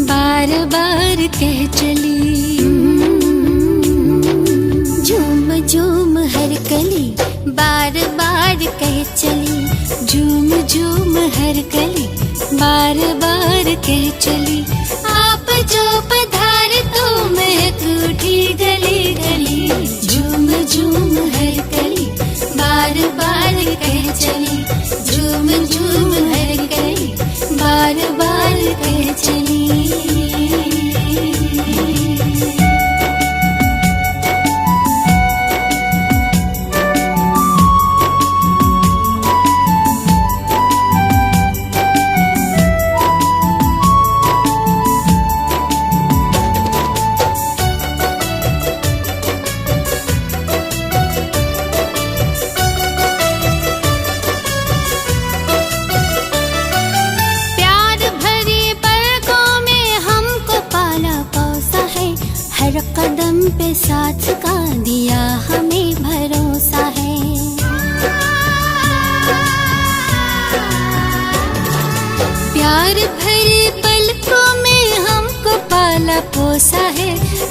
बार बार कह चली, झूम झूम हर कली बार बार कह चली, झूम झूम हर कली बार बार कह चली। आप जो पधारे तो महक उठी गली गली, झूम झूम हर कली बार बार कह चली, झूम झूम हर कली बार बार कह चली। कदम पे साथ का दिया हमें भरोसा है, प्यार भरी पलकों में हमको पाला पोसा है,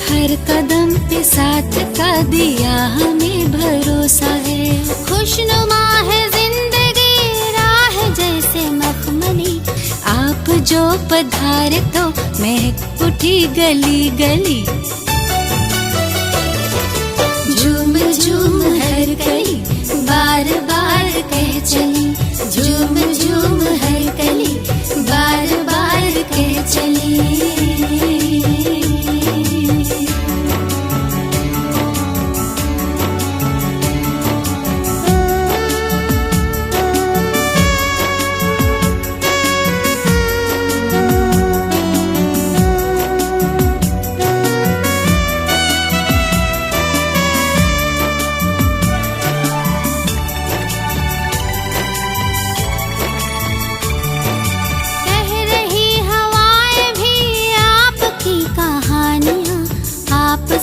हर कदम पे साथ का दिया हमें भरोसा है। खुशनुमा है जिंदगी राह जैसे मखमली, आप जो पधारे तो महक उठी गली गली, झूम झूम हर कली बार बार कह चली, झूम झूम हर कली बार बार कह चली।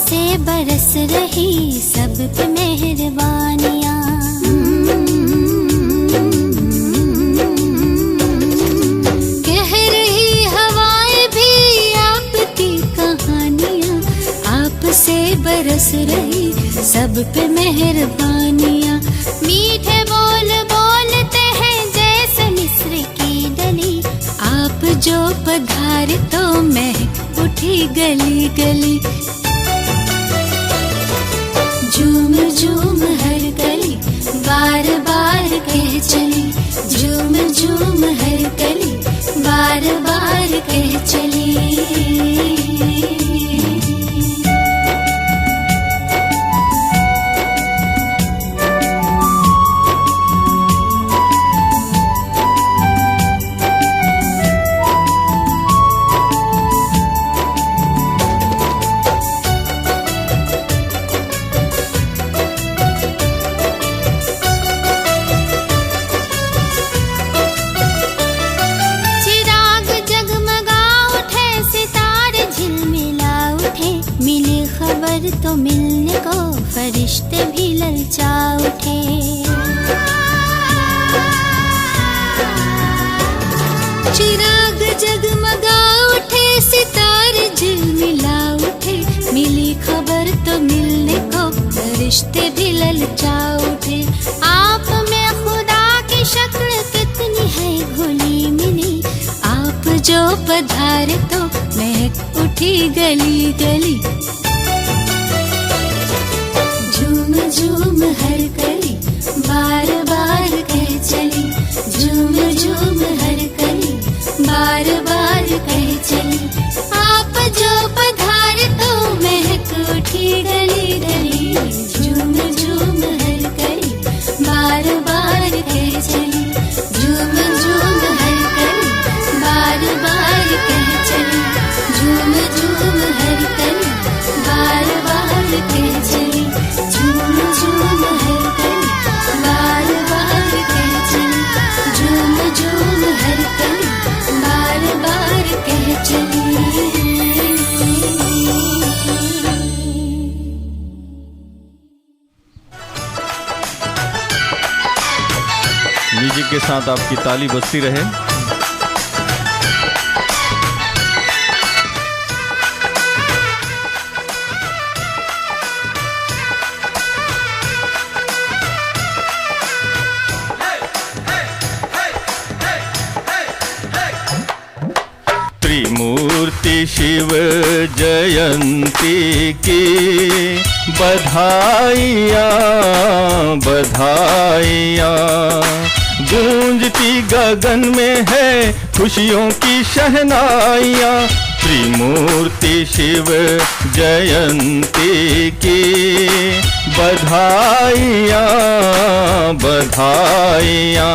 से बरस रही सब पे मेहरबानियाँ, कह रही हवाएं भी आपकी कहानियाँ, आप से बरस रही सब पे मेहरबानियाँ। मीठे बोल बोलते हैं जैसे मिस्र की डली, आप जो पधारे तो महक उठी गली गली, झूम झूम हर कली बार बार कह चली, झूम झूम हर कली बार बार कह चली। तो मिलने को फरिश्ते भी ललचा उठे, चिराग जगमगा उठे सितारे झिलमिला उठे, मिली खबर तो मिलने को फरिश्ते भी ललचा उठे। आप में खुदा की शक्ल कितनी है घुली मिली, आप जो पधारे तो महक उठी गली गली, झूम झूम हर कली बार बार कह चली, झूम झूम हर कली बार बार कह चली। आप जो पधारे तो महक उठी गली गली, झूम झूम हर कली बार बार कह चली, झूम झूम हर कली बार बार कह चली, झूम झूम हर कली बार बार कह चली, झूम झूम हर कली बार बार कह चली, झूम झूम हर कली बार बार कह चली। म्यूजिक के साथ आपकी ताली बजती रहे। त्रिमूर्ति शिव जयंती की बधाइयाँ बधाइयाँ। गूंजती गगन में है खुशियों की शहनाइयाँ, त्रिमूर्ति शिव जयंती की बधाइयाँ बधाइयाँ।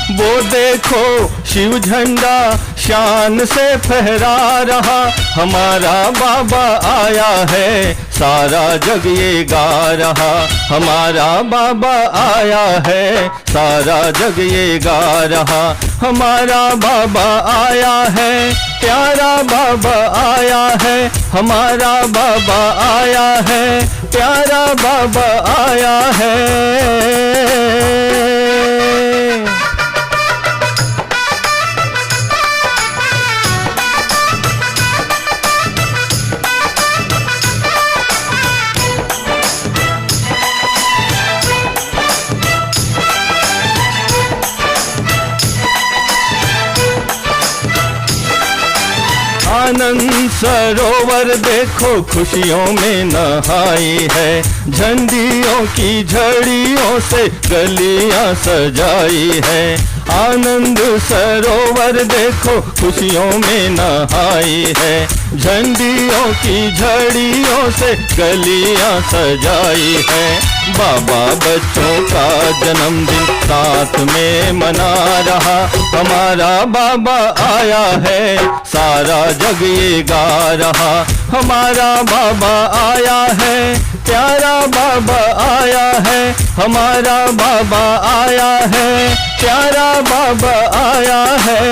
वो देखो शिव झंडा शान से फहरा रहा, हमारा बाबा आया है सारा जग ये गा रहा, हमारा बाबा आया है सारा जग ये गा रहा, हमारा बाबा आया है प्यारा बाबा आया है, हमारा बाबा आया है प्यारा बाबा आया है। आनंद सरोवर देखो खुशियों में नहाई है, झंडियों की झड़ियों से गलियां सजाई है। आनंद सरोवर देखो खुशियों में नहाई है, झंडियों की झड़ियों से गलियां सजाई है। बाबा बच्चों का जन्मदिन साथ में मना रहा, हमारा बाबा आया है सारा जग ये गा रहा, हमारा बाबा आया है प्यारा बाबा आया है, हमारा बाबा आया है प्यारा बाबा आया है।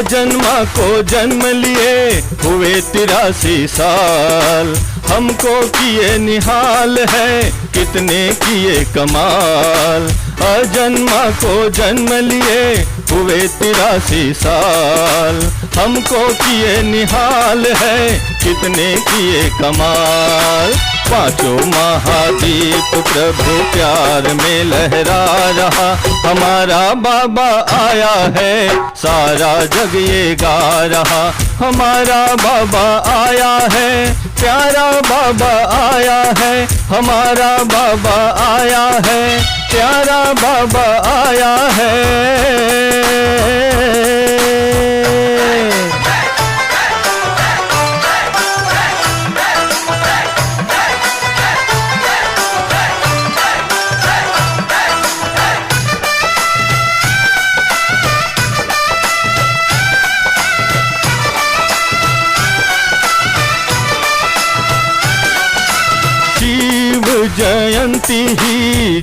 जन्मा को जन्म लिए हुए 83 साल, हमको किए निहाल है कितने किए कमाल। अजन्मा को जन्म लिए हुए 83 साल, हमको किए निहाल है कितने किए कमाल। पांचों महादीप प्रभु प्यार में लहरा रहा, हमारा बाबा आया है सारा जग ये गा रहा, हमारा बाबा आया है प्यारा बाबा आया है, हमारा बाबा आया है प्यारा बाबा आया है।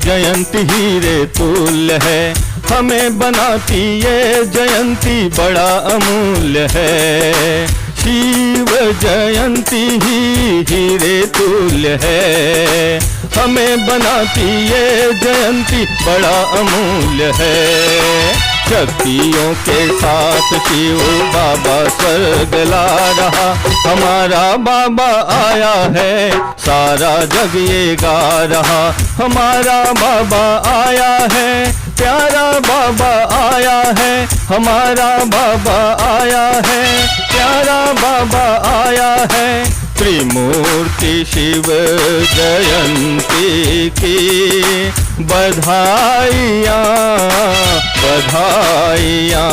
जयंती ही रे तुल्य है, हमें बनाती ये जयंती बड़ा अमूल्य है। शिव जयंती ही हीरे तुल्य है, हमें बनाती ये जयंती बड़ा अमूल्य है। शक्तियों के साथ शिव बाबा स्वर्ग ला रहा, हमारा बाबा आया है सारा जग ये गा रहा, हमारा बाबा आया है प्यारा बाबा आया है, हमारा बाबा आया है प्यारा बाबा आया है। त्रिमूर्ति शिव जयंती की बधाइयाँ बधाइयाँ।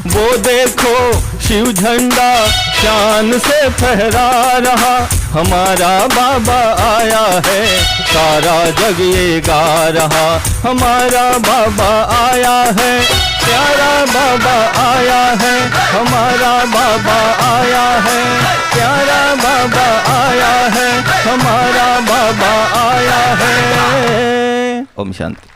वो देखो शिव झंडा शान से फहरा रहा, हमारा बाबा आया है सारा जग ये गा रहा, हमारा बाबा आया है प्यारा बाबा आया है, हमारा बाबा आया है प्यारा बाबा आया है, हमारा बाबा आया है। ओम शांति।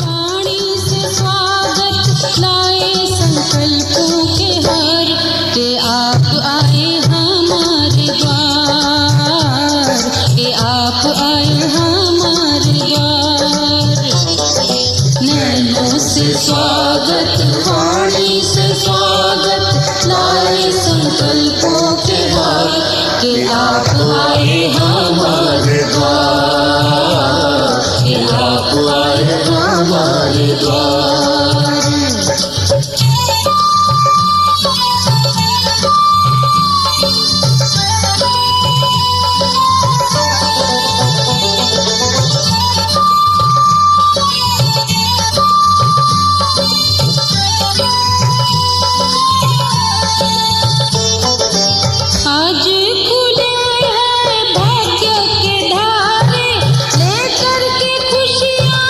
वाणी से स्वागत लाए संकल्पों के हार के आप आए संकल्पों के हार कि आप आए हमारे द्वार, कि आप आए हमारे द्वार। आज खुले हैं भाग्य के धारे, लेकर के खुशियाँ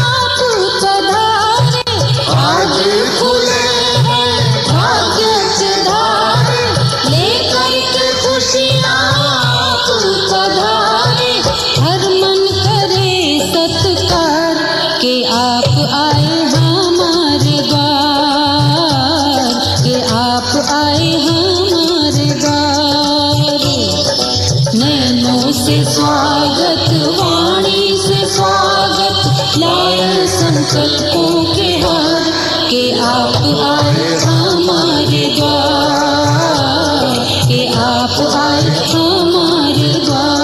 आप पधारे। आज खुले हैं भाग्य के धारे, लेकर के खुशियाँ आप पधारे। हर मन करे सत्कार कि आप आए हमारे द्वार, कि आप आए हमारे द्वार। नैनों से स्वागत, वाणी से स्वागत, लाए संकल्पों के हार कि आप आए हमारे द्वार, कि आप आए हमारे द्वार।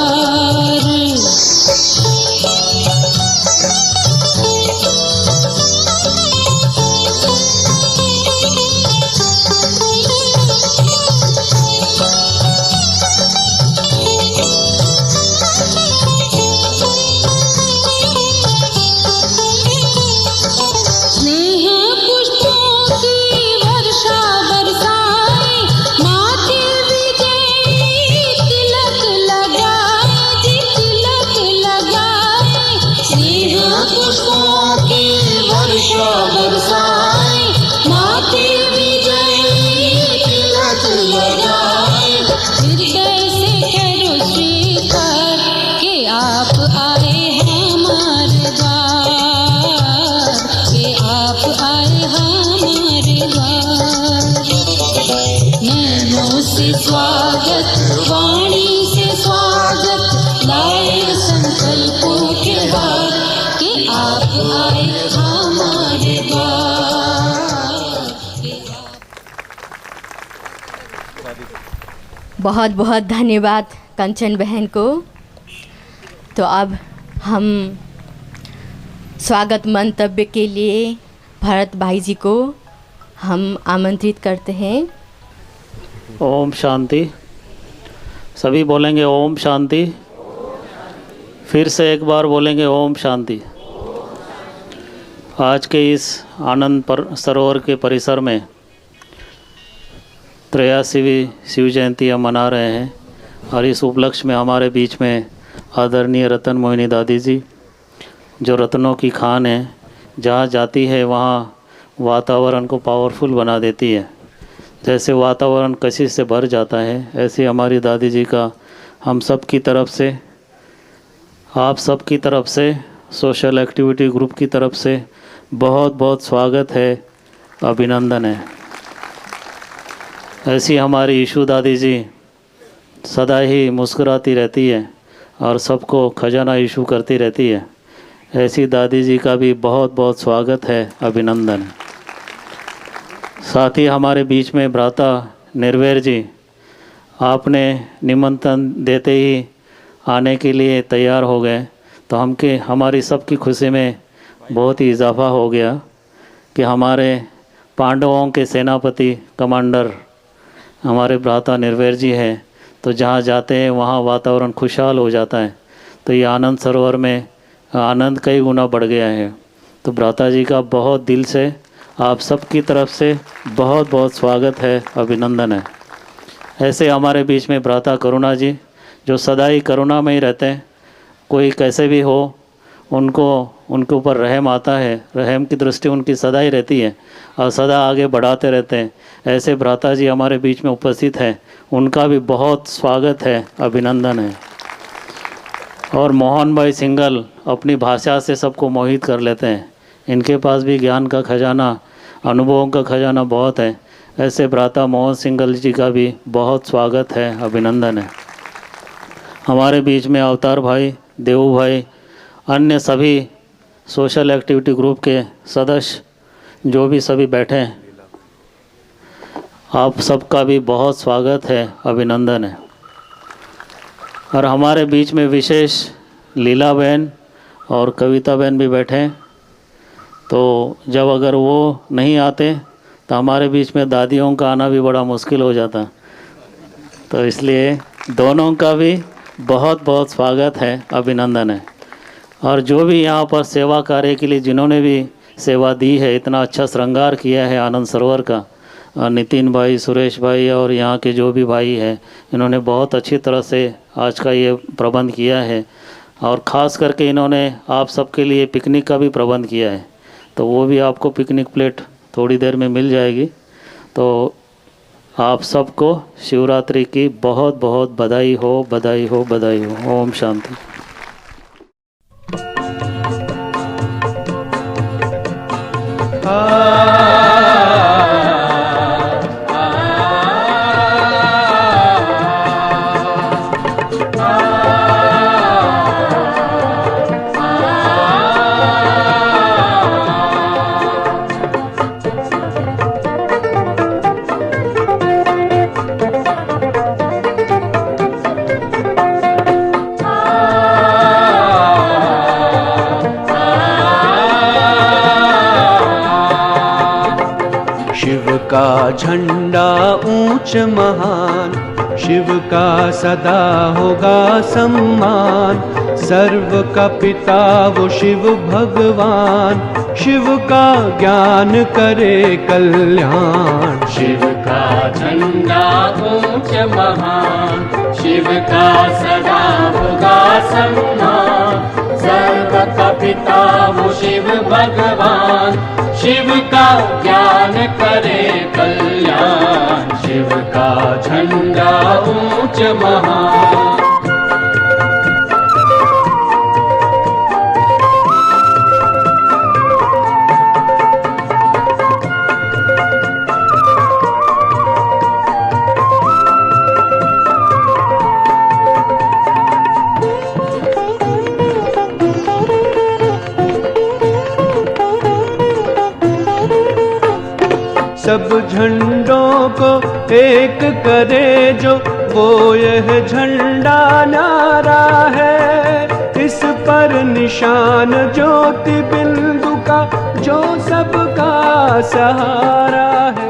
स्नेह पुष्पों की वर्षा बरसाए, माथे विजयी तिलक लगाए जी, तिलक लगाए। स्नेह पुष्पों की वर्षा बरसाए, माथे विजयी तिलक लगाए। हृदय से करो स्वीकार कि आप आए हमारे द्वार, कि आप आए हमारे द्वार। नैनों से स्वागत, वाणी से स्वागत, लाए संकल्पों के हार कि आप आए हमारे द्वार, कि बहुत बहुत धन्यवाद कंचन बहन को। तो अब हम स्वागत मंतव्य के लिए भरत भाई जी को हम आमंत्रित करते हैं। ओम शांति। सभी बोलेंगे ओम शांति। फिर से एक बार बोलेंगे ओम शांति। आज के इस आनंद सरोवर के परिसर में 83वीं शिव जयंती हम मना रहे हैं और इस उपलक्ष्य में हमारे बीच में आदरणीय रतन मोहिनी दादी जी, जो रत्नों की खान है, जहाँ जाती है वहाँ वातावरण को पावरफुल बना देती है। जैसे वातावरण कशिश से भर जाता है, ऐसे हमारी दादी जी का हम सब की तरफ से, आप सब की तरफ से, सोशल एक्टिविटी ग्रुप की तरफ से बहुत बहुत स्वागत है, अभिनंदन है। ऐसी हमारी यीशु दादी जी सदा ही मुस्कुराती रहती है और सबको खजाना यीशु करती रहती है। ऐसी दादी जी का भी बहुत बहुत स्वागत है, अभिनंदन। साथ ही हमारे बीच में भ्राता निर्वैर जी, आपने निमंत्रण देते ही आने के लिए तैयार हो गए, तो हमारी सबकी खुशी में बहुत ही इजाफा हो गया कि हमारे पांडवों के सेनापति कमांडर हमारे भ्राता निर्वैर जी हैं, तो जहाँ जाते हैं वहाँ वातावरण खुशहाल हो जाता है। तो ये आनंद सरोवर में आनंद कई गुना बढ़ गया है। तो भ्राता जी का बहुत दिल से आप सबकी तरफ से बहुत बहुत स्वागत है, अभिनंदन है। ऐसे हमारे बीच में भ्राता करुणा जी, जो सदा ही करुणा में ही रहते हैं, कोई कैसे भी हो उनके ऊपर रहम आता है, रहम की दृष्टि उनकी सदा ही रहती है और सदा आगे बढ़ाते रहते हैं। ऐसे भ्राता जी हमारे बीच में उपस्थित हैं, उनका भी बहुत स्वागत है, अभिनंदन है। और मोहन भाई सिंगल अपनी भाषा से सबको मोहित कर लेते हैं, इनके पास भी ज्ञान का खजाना, अनुभवों का खजाना बहुत है। ऐसे भ्राता मोहन सिंगल जी का भी बहुत स्वागत है, अभिनंदन है। हमारे बीच में अवतार भाई, देवू भाई, अन्य सभी सोशल एक्टिविटी ग्रुप के सदस्य जो भी सभी बैठे हैं, आप सबका भी बहुत स्वागत है, अभिनंदन है। और हमारे बीच में विशेष लीला बहन और कविता बहन भी बैठे हैं, तो जब अगर वो नहीं आते तो हमारे बीच में दादियों का आना भी बड़ा मुश्किल हो जाता, तो इसलिए दोनों का भी बहुत बहुत स्वागत है, अभिनंदन है। और जो भी यहाँ पर सेवा कार्य के लिए जिन्होंने भी सेवा दी है, इतना अच्छा श्रृंगार किया है आनंद सरोवर का, नितिन भाई, सुरेश भाई और यहाँ के जो भी भाई हैं, इन्होंने बहुत अच्छी तरह से आज का ये प्रबंध किया है। और ख़ास करके इन्होंने आप सबके लिए पिकनिक का भी प्रबंध किया है, तो वो भी आपको पिकनिक प्लेट थोड़ी देर में मिल जाएगी। तो आप सबको शिवरात्रि की बहुत बहुत बधाई हो, बधाई हो, बधाई हो। ओम शांति। का झंडा ऊंच महान, शिव का सदा होगा सम्मान। सर्व का पिता वो शिव भगवान, शिव का ज्ञान करे कल्याण। शिव का झंडा ऊंच महान, शिव का सदा होगा सम्मान। सर्व का पिता वो शिव भगवान, शिव का ज्ञान करे कल्याण। शिव का झंडा ऊंच महान। सब झंडों को एक करे जो, वो यह झंडा न्यारा है। इस पर निशान ज्योति बिंदु का, जो सबका सहारा है।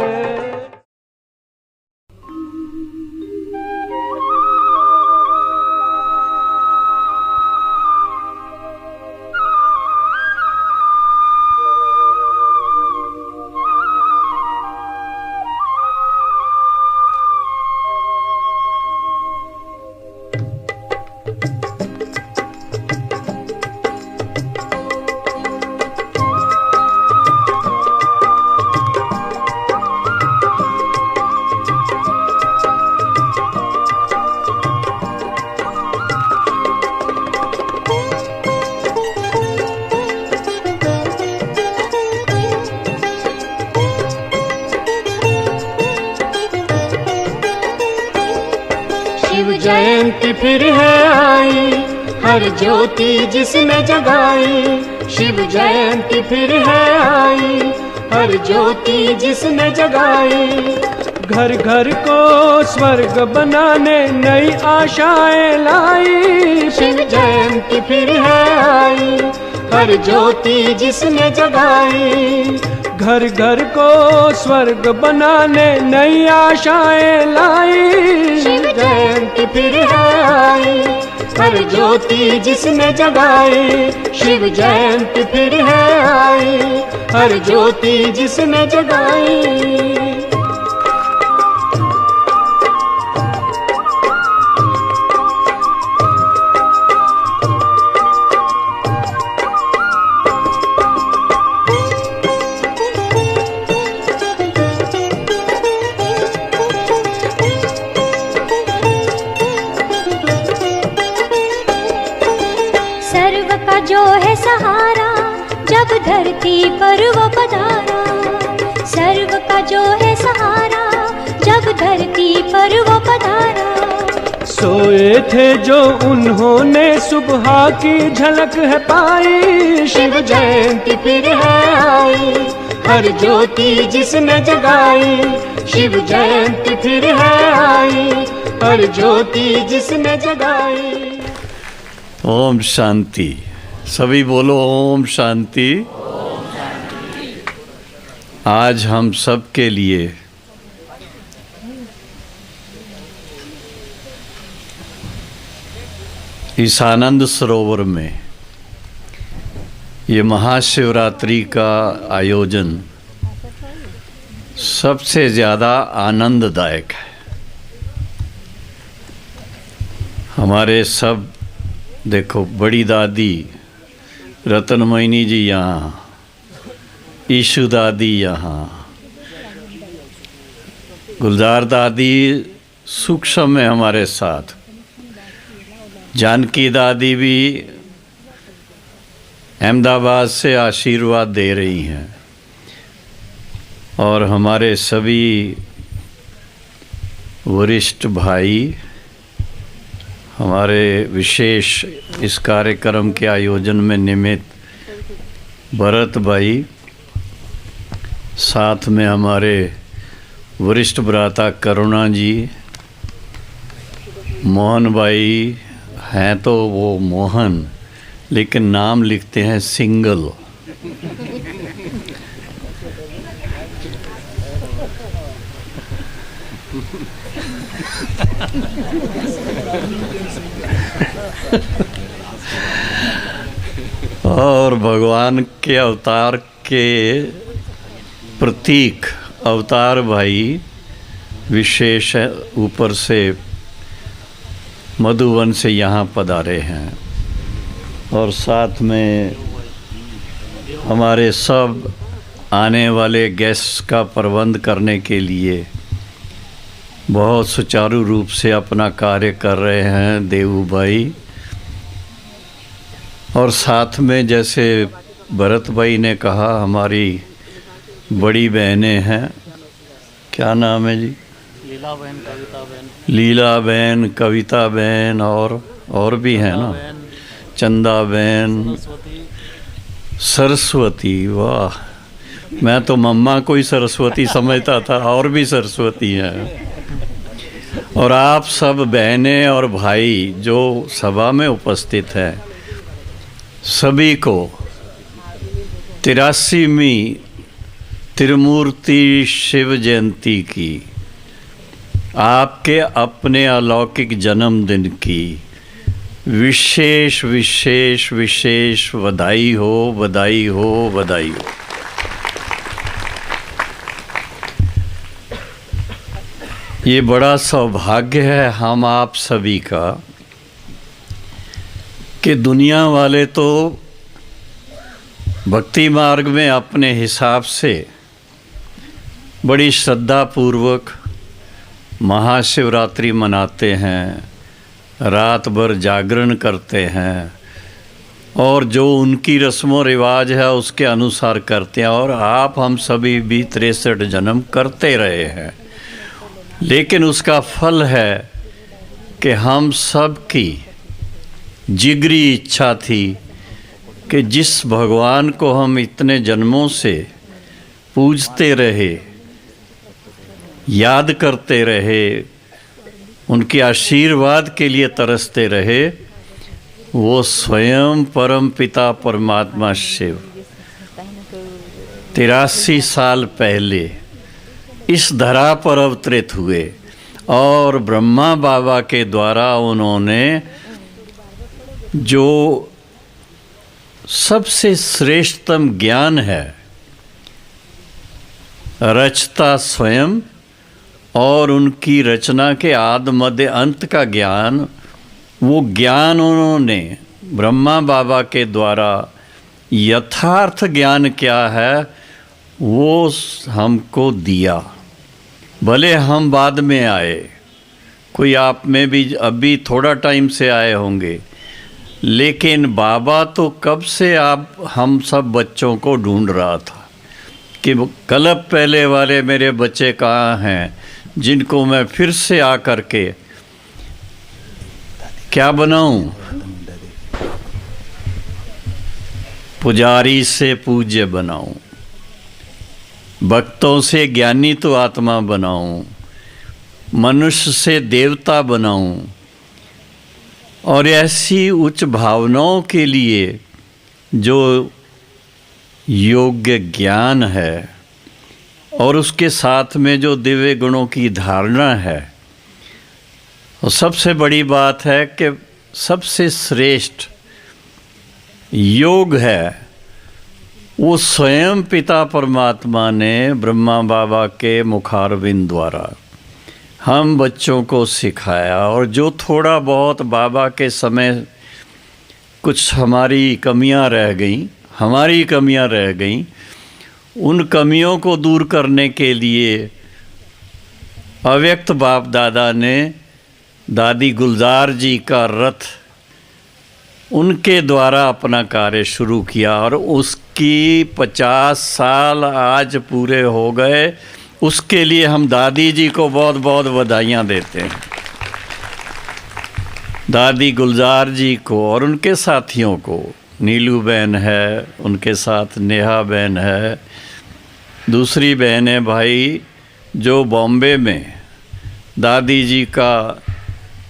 जयंती फिर है आई, हर ज्योति जिसने जगाई। शिव जयंती फिर है आई, हर ज्योति जिसने जगाई। घर घर को स्वर्ग बनाने नई आशाएं लाई। शिव जयंती फिर है आई, हर ज्योति जिसने जगाई। घर घर को स्वर्ग बनाने नई आशाएं लाई। शिव जयंती फिर है आई, हर ज्योति जिसने जगाई। शिव जयंती फिर है आई, हर ज्योति जिसने जगाई। जो है सहारा, जब धरती पर वो पधारा। सर्व का जो है सहारा, जब धरती पर वो पधारा। सोए थे जो उन्होंने सुबह की झलक है पाई। शिव जयंती फिर है आई, हर ज्योति जिसने जगाई, शिव जयंती फिर है आई, हर ज्योति जिसने जगाई। ओम शांति। सभी बोलो ओम शांति। आज हम सब के लिए इस आनंद सरोवर में ये महाशिवरात्रि का आयोजन सबसे ज़्यादा आनंददायक है। हमारे सब देखो, बड़ी दादी रतनमयनी जी यहाँ, ईशु दादी यहाँ, गुलजार दादी सूक्ष्म में हमारे साथ, जानकी दादी भी अहमदाबाद से आशीर्वाद दे रही हैं, और हमारे सभी वरिष्ठ भाई, हमारे विशेष इस कार्यक्रम के आयोजन में निमित्त भरत भाई, साथ में हमारे वरिष्ठ भ्राता करुणा जी, मोहन भाई हैं तो वो मोहन, लेकिन नाम लिखते हैं सिंगल। और भगवान के अवतार के प्रतीक अवतार भाई विशेष ऊपर से मधुवन से यहाँ पधारे हैं, और साथ में हमारे सब आने वाले गेस्ट का प्रबंध करने के लिए बहुत सुचारू रूप से अपना कार्य कर रहे हैं देवू भाई। और साथ में जैसे भरत भाई ने कहा, हमारी बड़ी बहनें हैं, क्या नाम है जी? लीला बहन, कविता बहन, लीला बहन, कविता बहन, और भी हैं ना, चंदा बहन, सरस्वती। वाह, मैं तो मम्मा को ही सरस्वती समझता था, और भी सरस्वती हैं। और आप सब बहनें और भाई जो सभा में उपस्थित हैं, सभी को 83वीं त्रिमूर्ति शिव जयंती की, आपके अपने अलौकिक जन्मदिन की विशेष विशेष विशेष बधाई हो, बधाई हो, बधाई हो। ये बड़ा सौभाग्य है हम आप सभी का कि दुनिया वाले तो भक्ति मार्ग में अपने हिसाब से बड़ी श्रद्धा पूर्वक महाशिवरात्रि मनाते हैं, रात भर जागरण करते हैं, और जो उनकी रस्मों रिवाज है उसके अनुसार करते हैं। और आप हम सभी भी 63 जन्म करते रहे हैं, लेकिन उसका फल है कि हम सब की जिगरी इच्छा थी कि जिस भगवान को हम इतने जन्मों से पूजते रहे, याद करते रहे, उनके आशीर्वाद के लिए तरसते रहे, वो स्वयं परम पिता परमात्मा शिव 83 साल पहले इस धरा पर अवतरित हुए, और ब्रह्मा बाबा के द्वारा उन्होंने जो सबसे श्रेष्ठतम ज्ञान है, रचता स्वयं, और उनकी रचना के आदि मध्य अंत का ज्ञान, वो ज्ञान उन्होंने ब्रह्मा बाबा के द्वारा यथार्थ ज्ञान क्या है वो हमको दिया। भले हम बाद में आए, कोई आप में भी अभी थोड़ा टाइम से आए होंगे, लेकिन बाबा तो कब से आप हम सब बच्चों को ढूंढ रहा था कि कल्प पहले वाले मेरे बच्चे कहाँ हैं, जिनको मैं फिर से आकर के क्या बनाऊं, पुजारी से पूज्य बनाऊं। भक्तों से ज्ञानी तो आत्मा बनाऊं, मनुष्य से देवता बनाऊं, और ऐसी उच्च भावनाओं के लिए जो योग्य ज्ञान है और उसके साथ में जो दिव्य गुणों की धारणा है। और सबसे बड़ी बात है कि सबसे श्रेष्ठ योग है वो स्वयं पिता परमात्मा ने ब्रह्मा बाबा के मुखारविंद द्वारा हम बच्चों को सिखाया। और जो थोड़ा बहुत बाबा के समय कुछ हमारी कमियां रह गईं, उन कमियों को दूर करने के लिए अव्यक्त बाप दादा ने दादी गुलजार जी का रथ उनके द्वारा अपना कार्य शुरू किया, और उसकी 50 साल आज पूरे हो गए। उसके लिए हम दादी जी को बहुत बहुत बधाइयाँ देते हैं, दादी गुलजार जी को और उनके साथियों को। नीलू बहन है, उनके साथ नेहा बहन है, दूसरी बहन है भाई जो बॉम्बे में दादी जी का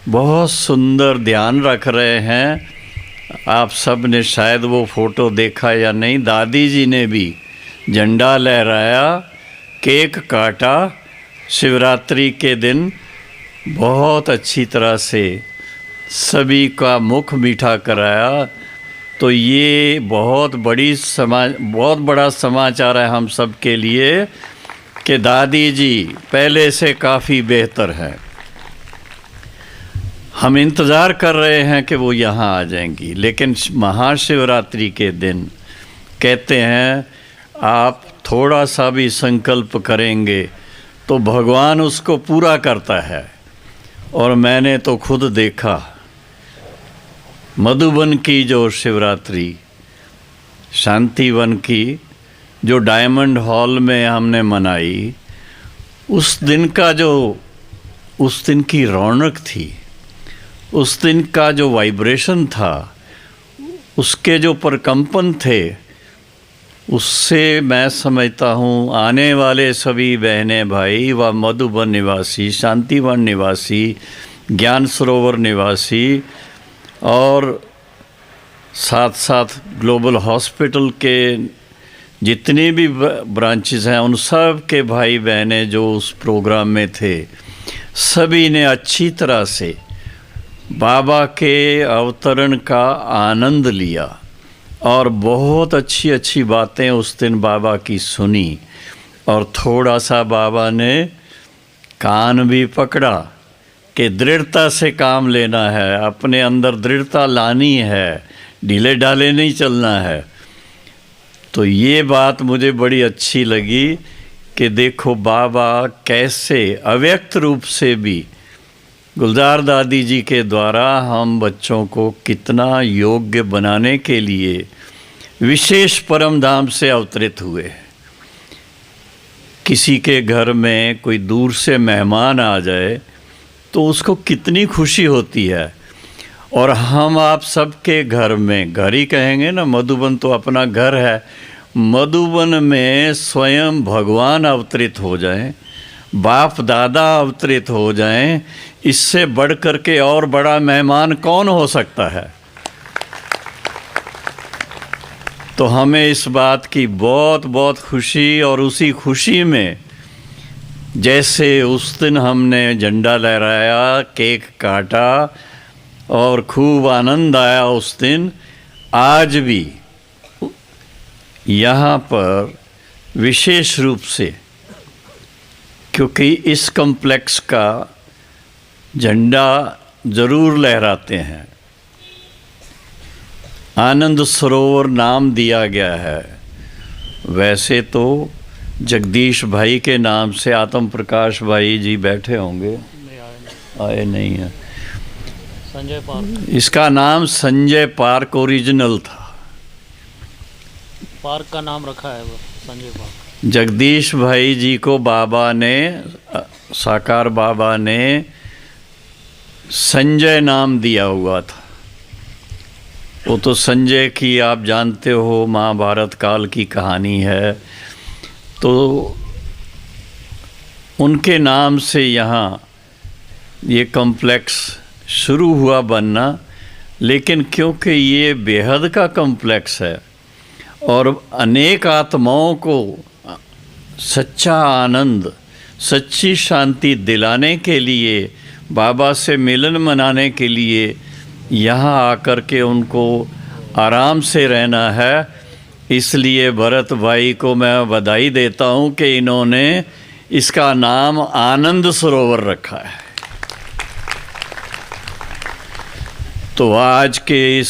बहुत सुंदर ध्यान रख रहे हैं। आप सब ने शायद वो फ़ोटो देखा या नहीं, दादी जी ने भी झंडा लहराया, केक काटा, शिवरात्रि के दिन बहुत अच्छी तरह से सभी का मुख मीठा कराया। तो ये बहुत बड़ा समाचार है हम सब के लिए कि दादी जी पहले से काफ़ी बेहतर है। हम इंतज़ार कर रहे हैं कि वो यहाँ आ जाएंगी, लेकिन महाशिवरात्रि के दिन कहते हैं आप थोड़ा सा भी संकल्प करेंगे तो भगवान उसको पूरा करता है। और मैंने तो खुद देखा मधुबन की जो शिवरात्रि, शांतिवन की जो डायमंड हॉल में हमने मनाई, उस दिन की रौनक थी, उस दिन का जो वाइब्रेशन था, उसके जो प्रकंपन थे, उससे मैं समझता हूँ आने वाले सभी बहनें भाई व मधुबन निवासी, शांतिवन निवासी, ज्ञान सरोवर निवासी और साथ साथ ग्लोबल हॉस्पिटल के जितने भी ब्रांचेस हैं, उन सब के भाई बहनें जो उस प्रोग्राम में थे, सभी ने अच्छी तरह से बाबा के अवतरण का आनंद लिया और बहुत अच्छी अच्छी बातें उस दिन बाबा की सुनी। और थोड़ा सा बाबा ने कान भी पकड़ा कि दृढ़ता से काम लेना है, अपने अंदर दृढ़ता लानी है, ढीले ढाले नहीं चलना है। तो ये बात मुझे बड़ी अच्छी लगी कि देखो बाबा कैसे अव्यक्त रूप से भी गुलजार दादी जी के द्वारा हम बच्चों को कितना योग्य बनाने के लिए विशेष परम धाम से अवतरित हुए। किसी के घर में कोई दूर से मेहमान आ जाए तो उसको कितनी खुशी होती है। और हम आप सबके घर में, घर ही कहेंगे ना, मधुबन तो अपना घर है, मधुबन में स्वयं भगवान अवतरित हो जाएं, बाप दादा अवतरित हो जाएं, इससे बढ़ कर के और बड़ा मेहमान कौन हो सकता है। तो हमें इस बात की बहुत बहुत खुशी, और उसी खुशी में जैसे उस दिन हमने झंडा लहराया, केक काटा और खूब आनंद आया उस दिन, आज भी यहाँ पर विशेष रूप से, क्योंकि इस कॉम्प्लेक्स का झंडा ज़रूर लहराते हैं, आनंद सरोवर नाम दिया गया है। वैसे तो जगदीश भाई के नाम से आत्म प्रकाश भाई जी बैठे होंगे, आए नहीं हैं। संजय पार्क, इसका नाम संजय पार्क ओरिजिनल था, पार्क का नाम रखा है वो संजय पार्क। जगदीश भाई जी को बाबा ने, साकार बाबा ने संजय नाम दिया हुआ था। वो तो संजय की आप जानते हो महाभारत काल की कहानी है। तो उनके नाम से यहाँ ये कॉम्प्लेक्स शुरू हुआ बनना। लेकिन क्योंकि ये बेहद का कॉम्प्लेक्स है और अनेक आत्माओं को सच्चा आनंद, सच्ची शांति दिलाने के लिए, बाबा से मिलन मनाने के लिए यहाँ आकर के उनको आराम से रहना है, इसलिए भरत भाई को मैं बधाई देता हूँ कि इन्होंने इसका नाम आनंद सरोवर रखा है। तो आज के इस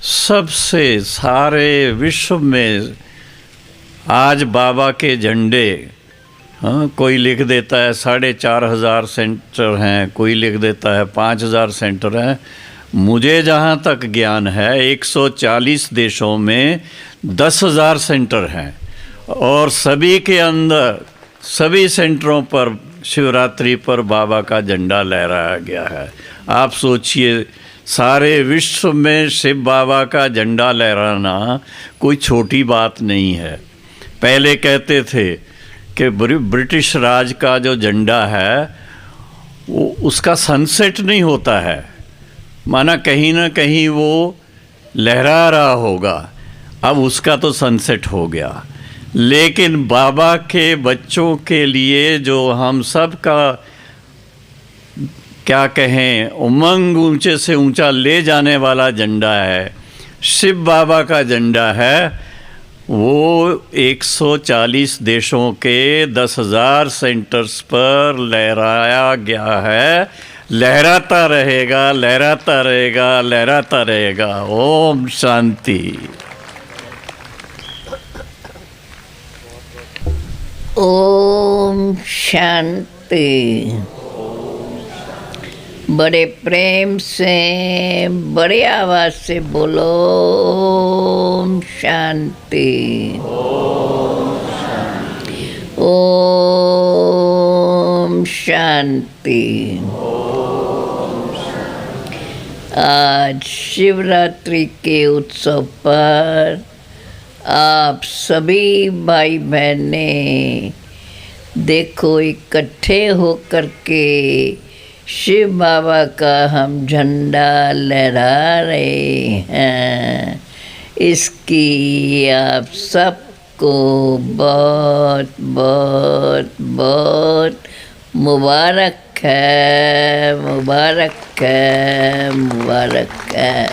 सबसे सारे विश्व में आज बाबा के झंडे, हाँ, कोई लिख देता है 4,500 सेंटर हैं, कोई लिख देता है 5,000 सेंटर हैं। मुझे जहाँ तक ज्ञान है 140 देशों में 10,000 सेंटर हैं और सभी के अंदर, सभी सेंटरों पर शिवरात्रि पर बाबा का झंडा लहराया गया है। आप सोचिए, सारे विश्व में शिव बाबा का झंडा लहराना कोई छोटी बात नहीं है। पहले कहते थे कि ब्रिटिश राज का जो झंडा है वो उसका सनसेट नहीं होता है, माना कहीं ना कहीं वो लहरा रहा होगा। अब उसका तो सनसेट हो गया, लेकिन बाबा के बच्चों के लिए जो हम सब का क्या कहें उमंग ऊंचे से ऊंचा ले जाने वाला झंडा है, शिव बाबा का झंडा है, वो 140 देशों के 10,000 सेंटर्स पर लहराया गया है। लहराता रहेगा, लहराता रहेगा, लहराता रहेगा। ओम शांति। ओम शांति। बड़े प्रेम से, बड़े आवाज से बोलो ओम शांति। ओम शांति। आज शिवरात्रि के उत्सव पर आप सभी भाई बहनें देखो इकट्ठे होकर के शिव बाबा का हम झंडा लहरा रहे हैं। इसकी आप सबको बहुत बहुत बहुत मुबारक है, मुबारक है, मुबारक है।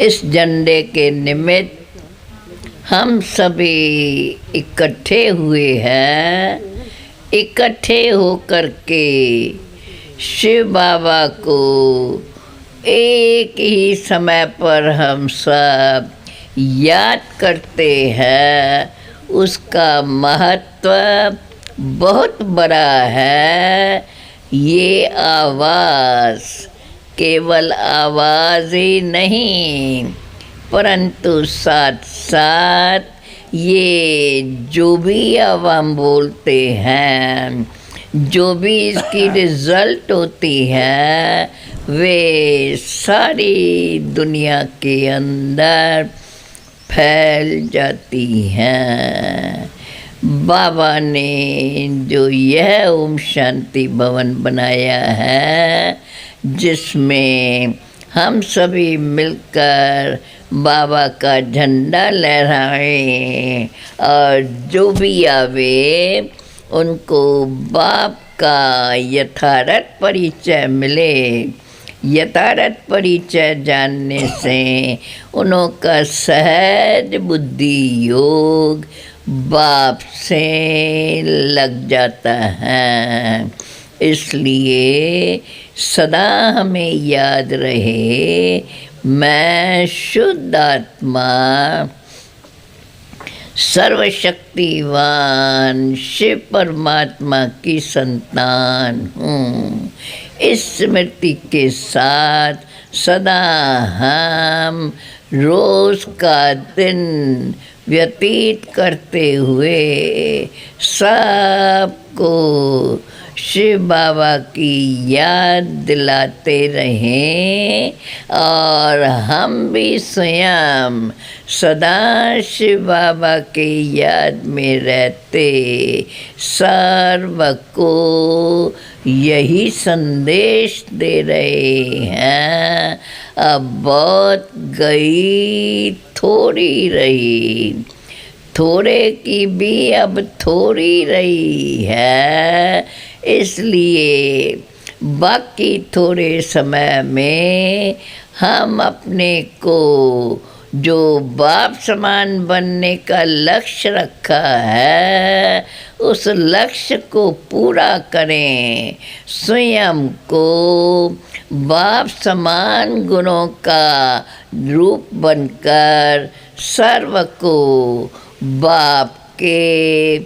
इस झंडे के निमित्त हम सभी इकट्ठे हुए हैं। इकट्ठे होकर के शिव बाबा को एक ही समय पर हम सब याद करते हैं। उसका महत्व बहुत बड़ा है। ये आवाज़ केवल आवाज़ ही नहीं, परंतु साथ साथ ये जो भी अब हम बोलते हैं, जो भी इसकी रिज़ल्ट होती है, वे सारी दुनिया के अंदर फैल जाती हैं। बाबा ने जो यह ओम शांति भवन बनाया है, जिसमें हम सभी मिलकर बाबा का झंडा लहराएं और जो भी आवे उनको बाप का यथार्थ परिचय मिले। यथार्थ परिचय जानने से उनका सहज बुद्धि योग बाप से लग जाता है। इसलिए सदा हमें याद रहे, मैं शुद्ध आत्मा सर्वशक्तिवान शिव परमात्मा की संतान हूँ। इस स्मृति के साथ सदा हम रोज़ का दिन व्यतीत करते हुए सबको शिव बाबा की याद दिलाते रहें और हम भी स्वयं सदा शिव बाबा के याद में रहते सर्व को यही संदेश दे रहे हैं। अब बहुत गई थोड़ी रही, थोड़े की भी अब थोड़ी रही है, इसलिए बाकी थोड़े समय में हम अपने को जो बाप समान बनने का लक्ष्य रखा है उस लक्ष्य को पूरा करें। स्वयं को बाप समान गुणों का रूप बनकर सर्व को बाप के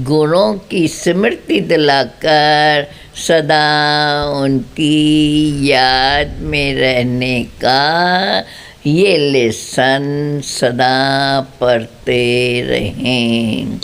गुणों की स्मृति दिलाकर सदा उनकी याद में रहने का ये लेसन सदा पढ़ते रहें।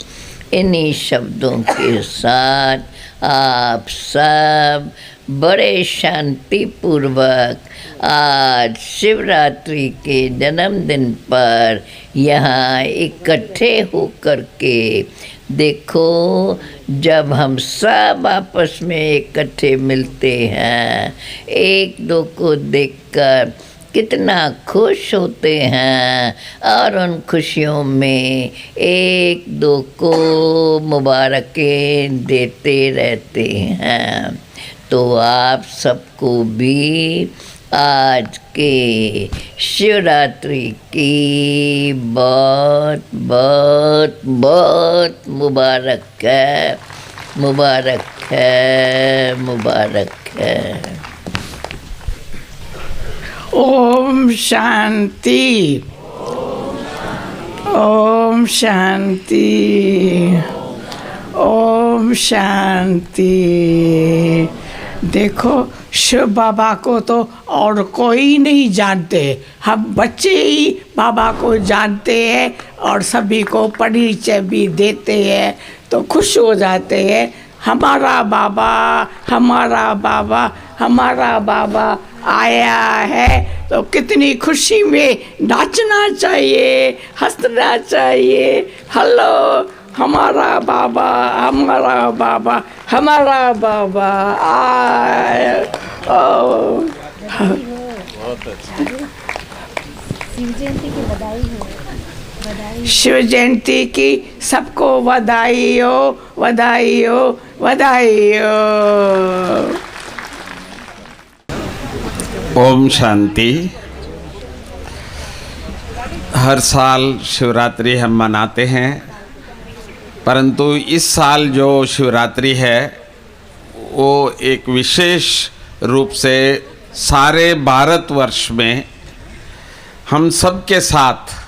इन्हीं शब्दों के साथ आप सब बड़े शांतिपूर्वक आज शिवरात्रि के जन्मदिन पर यहाँ इकट्ठे होकर के देखो, जब हम सब आपस में इकट्ठे मिलते हैं एक दो को देखकर कितना खुश होते हैं और उन खुशियों में एक दो को मुबारकें देते रहते हैं। तो आप सबको भी आज के शिवरात्रि की बहुत बहुत बहुत मुबारक है, मुबारक है, मुबारक है। ओम शांति, ओम शांति, ओम शांति। देखो, शिव बाबा को तो और कोई नहीं जानते, हम बच्चे ही बाबा को जानते हैं और सभी को परिचय भी देते हैं तो खुश हो जाते हैं। हमारा बाबा, हमारा बाबा, हमारा बाबा आया है तो कितनी खुशी में नाचना चाहिए, हंसना चाहिए। हेलो, हमारा बाबा, हमारा बाबा, हमारा बाबा आया। शिव जयंती की सबको बधाई हो, बधाई हो, बधाई हो। ओम शांति। हर साल शिवरात्रि हम मनाते हैं, परंतु इस साल जो शिवरात्रि है वो एक विशेष रूप से सारे भारतवर्ष में हम सब के साथ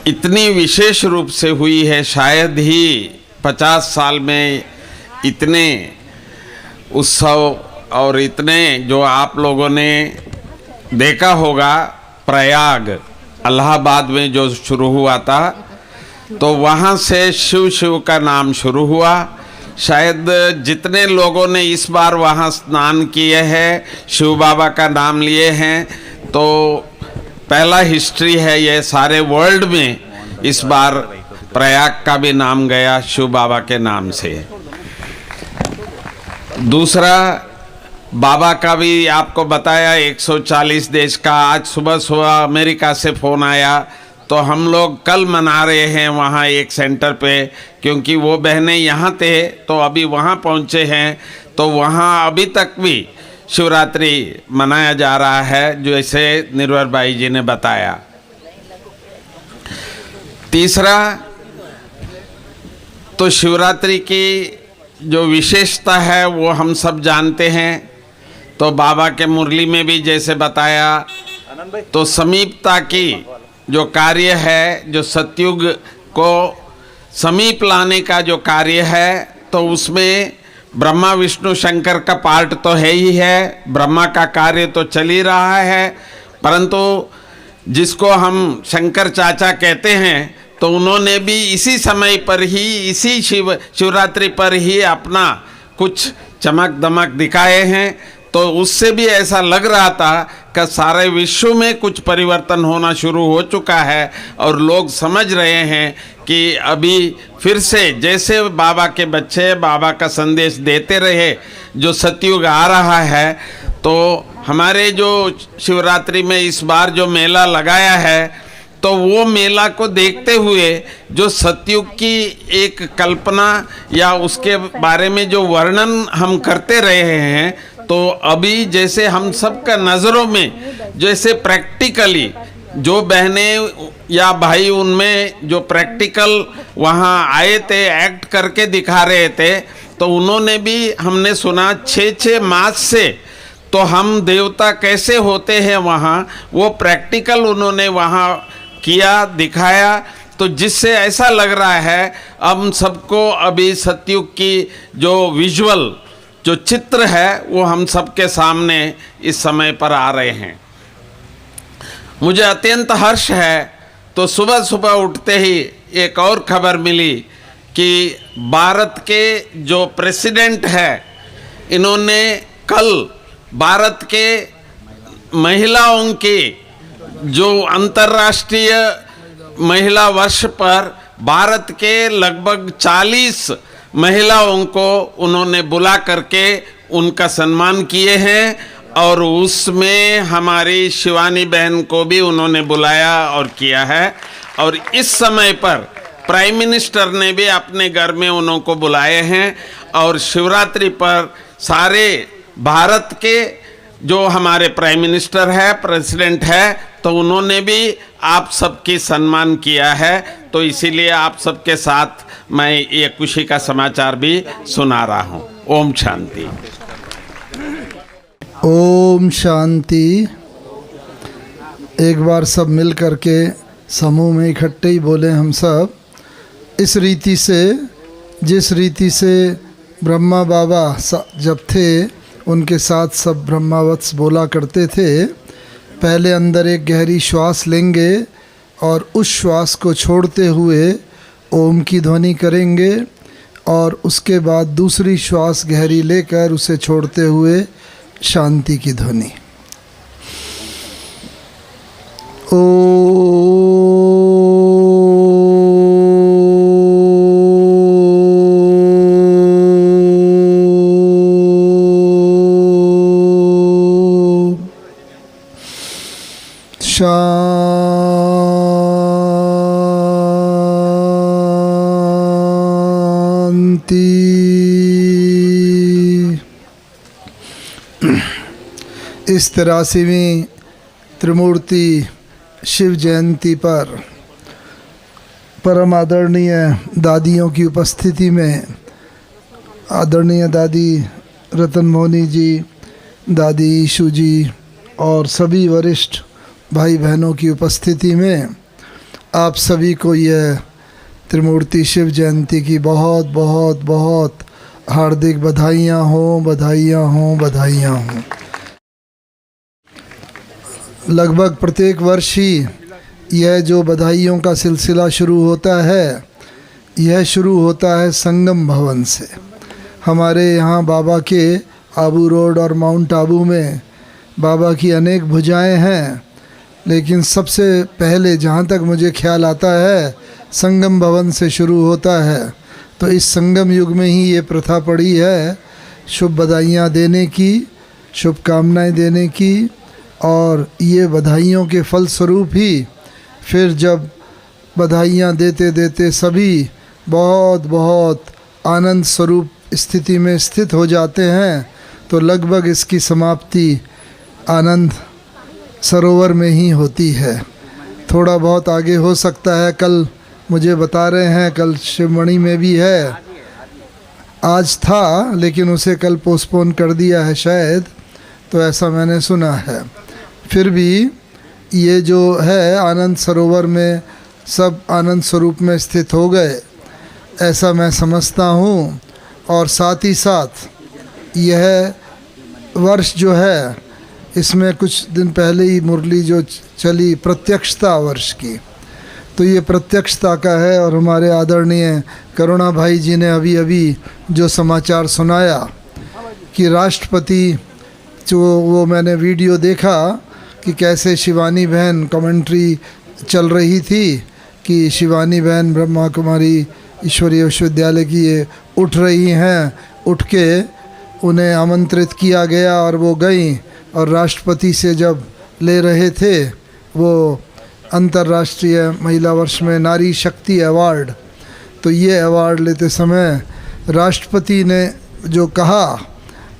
इतनी विशेष रूप से हुई है। शायद ही 50 साल में इतने उत्सव और इतने जो आप लोगों ने देखा होगा। प्रयाग इलाहाबाद में जो शुरू हुआ था तो वहाँ से शिव शिव का नाम शुरू हुआ। शायद जितने लोगों ने इस बार वहाँ स्नान किए हैं, शिव बाबा का नाम लिए हैं, तो पहला हिस्ट्री है ये सारे वर्ल्ड में। इस बार प्रयाग का भी नाम गया शिव बाबा के नाम से। दूसरा, बाबा का भी आपको बताया 140 देश का। आज सुबह सुबह अमेरिका से फ़ोन आया तो हम लोग कल मना रहे हैं वहाँ एक सेंटर पे, क्योंकि वो बहनें यहाँ थे तो अभी वहाँ पहुँचे हैं। तो वहाँ अभी तक भी शिवरात्रि मनाया जा रहा है, जैसे निर्वर भाई जी ने बताया। तीसरा, तो शिवरात्रि की जो विशेषता है वो हम सब जानते हैं। तो बाबा के मुरली में भी जैसे बताया, तो समीपता की जो कार्य है, जो सतयुग को समीप लाने का जो कार्य है, तो उसमें ब्रह्मा विष्णु शंकर का पार्ट तो है ही है। ब्रह्मा का कार्य तो चल ही रहा है, परंतु जिसको हम शंकर चाचा कहते हैं तो उन्होंने भी इसी समय पर ही, इसी शिवरात्रि पर ही अपना कुछ चमक दमक दिखाए हैं। तो उससे भी ऐसा लग रहा था कि सारे विश्व में कुछ परिवर्तन होना शुरू हो चुका है और लोग समझ रहे हैं कि अभी फिर से जैसे बाबा के बच्चे बाबा का संदेश देते रहे, जो सतयुग आ रहा है। तो हमारे जो शिवरात्रि में इस बार जो मेला लगाया है, तो वो मेला को देखते हुए जो सतयुग की एक कल्पना या उसके बारे में जो वर्णन हम करते रहे हैं, तो अभी जैसे हम सबका नज़रों में जैसे प्रैक्टिकली जो बहनें या भाई उनमें जो प्रैक्टिकल वहाँ आए थे, एक्ट करके दिखा रहे थे, तो उन्होंने भी हमने सुना 6 मास से तो हम देवता कैसे होते हैं वहाँ, वो प्रैक्टिकल उन्होंने वहाँ किया, दिखाया। तो जिससे ऐसा लग रहा है हम सबको अभी सतयुग की जो विजुअल जो चित्र है वो हम सबके सामने इस समय पर आ रहे हैं। मुझे अत्यंत हर्ष है। तो सुबह सुबह उठते ही एक और खबर मिली कि भारत के जो प्रेसिडेंट है, इन्होंने कल भारत के महिलाओं के जो अंतर्राष्ट्रीय महिला वर्ष पर भारत के लगभग 40 महिलाओं को उन्होंने बुला करके उनका सम्मान किए हैं। और उसमें हमारी शिवानी बहन को भी उन्होंने बुलाया और किया है। और इस समय पर प्राइम मिनिस्टर ने भी अपने घर में उनको बुलाए हैं। और शिवरात्रि पर सारे भारत के जो हमारे प्राइम मिनिस्टर है, प्रेसिडेंट है, तो उन्होंने भी आप सबकी सम्मान किया है। तो इसीलिए आप सबके साथ मैं ये खुशी का समाचार भी सुना रहा हूँ। ओम शांति। ओम शांति। एक बार सब मिल करके समूह में इकट्ठे ही बोले हम सब, इस रीति से, जिस रीति से ब्रह्मा बाबा जब थे उनके साथ सब ब्रह्मावत्स बोला करते थे। पहले अंदर एक गहरी श्वास लेंगे और उस श्वास को छोड़ते हुए ओम की ध्वनि करेंगे, और उसके बाद दूसरी श्वास गहरी लेकर उसे छोड़ते हुए शांति की ध्वनि। इस 83वीं त्रिमूर्ति शिव जयंती पर परम आदरणीय दादियों की उपस्थिति में, आदरणीय दादी रतन मोहनी जी, दादी ईशू जी और सभी वरिष्ठ भाई बहनों की उपस्थिति में आप सभी को यह त्रिमूर्ति शिव जयंती की बहुत बहुत बहुत हार्दिक बधाइयाँ हों, बधाइयाँ हों, बधाइयाँ हों। लगभग प्रत्येक वर्ष ही यह जो बधाइयों का सिलसिला शुरू होता है, यह शुरू होता है संगम भवन से। हमारे यहाँ बाबा के आबू रोड और माउंट आबू में बाबा की अनेक भुजाएं हैं, लेकिन सबसे पहले जहाँ तक मुझे ख्याल आता है संगम भवन से शुरू होता है। तो इस संगम युग में ही ये प्रथा पड़ी है शुभ बधाइयाँ देने की, शुभकामनाएं देने की। और ये बधाइयों के फलस्वरूप ही फिर जब बधाइयाँ देते देते सभी बहुत बहुत आनंद स्वरूप स्थिति में स्थित हो जाते हैं, तो लगभग इसकी समाप्ति आनंद सरोवर में ही होती है। थोड़ा बहुत आगे हो सकता है, कल मुझे बता रहे हैं कल शिवमणि में भी है, आज था लेकिन उसे कल पोस्टपोन कर दिया है शायद, तो ऐसा मैंने सुना है। फिर भी ये जो है आनंद सरोवर में सब आनंद स्वरूप में स्थित हो गए, ऐसा मैं समझता हूँ। और साथ ही साथ यह वर्ष जो है, इसमें कुछ दिन पहले ही मुरली जो चली प्रत्यक्षता वर्ष की, तो ये प्रत्यक्षता का है। और हमारे आदरणीय करुणा भाई जी ने अभी अभी जो समाचार सुनाया कि राष्ट्रपति, जो वो मैंने वीडियो देखा कि कैसे शिवानी बहन कमेंट्री चल रही थी कि शिवानी बहन ब्रह्मा कुमारी ईश्वरीय विश्वविद्यालय की ये उठ रही हैं, उठ के उन्हें आमंत्रित किया गया और वो गई और राष्ट्रपति से जब ले रहे थे वो अंतर्राष्ट्रीय महिला वर्ष में नारी शक्ति अवार्ड, तो ये अवार्ड लेते समय राष्ट्रपति ने जो कहा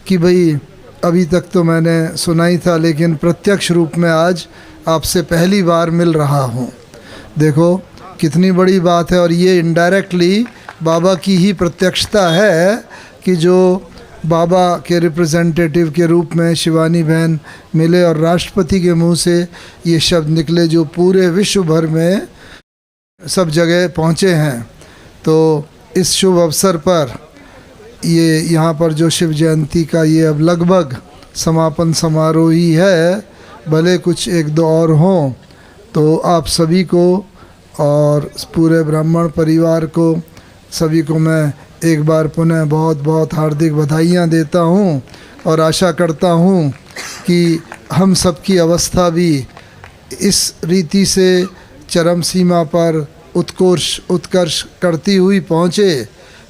कि भाई अभी तक तो मैंने सुना ही था लेकिन प्रत्यक्ष रूप में आज आपसे पहली बार मिल रहा हूँ। देखो कितनी बड़ी बात है। और ये इनडायरेक्टली बाबा की ही प्रत्यक्षता है कि जो बाबा के रिप्रेजेंटेटिव के रूप में शिवानी बहन मिले और राष्ट्रपति के मुंह से ये शब्द निकले जो पूरे विश्व भर में सब जगह पहुँचे हैं। तो इस शुभ अवसर पर ये यहाँ पर जो शिव जयंती का ये अब लगभग समापन समारोह ही है, भले कुछ एक दो और हों, तो आप सभी को और पूरे ब्राह्मण परिवार को सभी को मैं एक बार पुनः बहुत बहुत हार्दिक बधाइयाँ देता हूँ और आशा करता हूँ कि हम सबकी अवस्था भी इस रीति से चरम सीमा पर उत्कर्ष करती हुई पहुँचे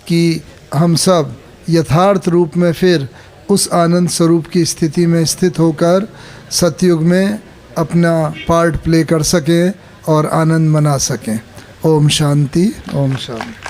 कि हम सब यथार्थ रूप में फिर उस आनंद स्वरूप की स्थिति में स्थित होकर सतयुग में अपना पार्ट प्ले कर सकें और आनंद मना सकें। ओम शांति, ओम शांति।